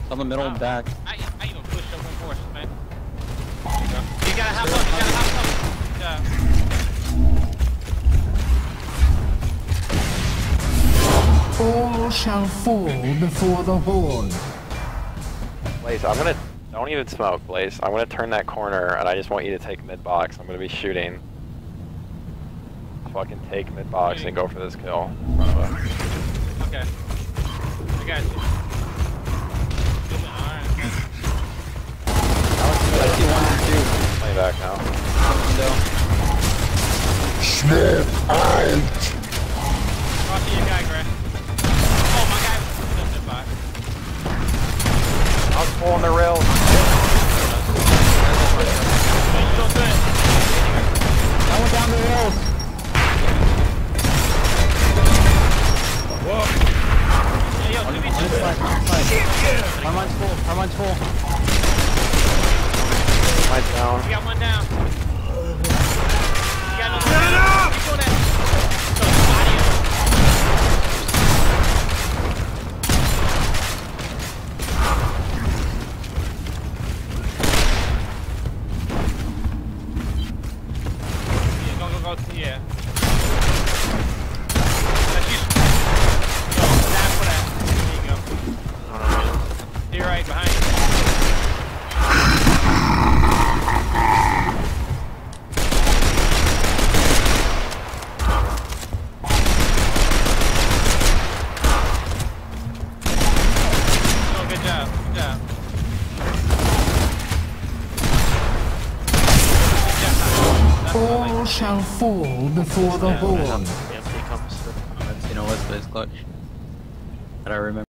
On the middle and back. I ain't gonna push up one force, man. You gotta hop up, you gotta hop up. All shall fall before the Horde. Blaze, don't even smoke, Blaze. I'm gonna turn that corner and I just want you to take mid box. I'm gonna be shooting. Fucking take mid box and go for this kill. Okay. I got you. I see 1 and 2. Play back now. Smoke out! I'll see your guy, Greg. Oh, my guy was still by. I was pulling the rails. Still good. I went down the rails. Whoa. Hey, yo, 2v2. Mine's full. Mine's full. Mine's down. We got one down. We got another one. Keep doing that. So, body. Yeah, go, yeah. That's you. Yo, snap for that. There you go. You're right behind you. Good job. All shall fall before the Horde. You know what's clutch? That I remember.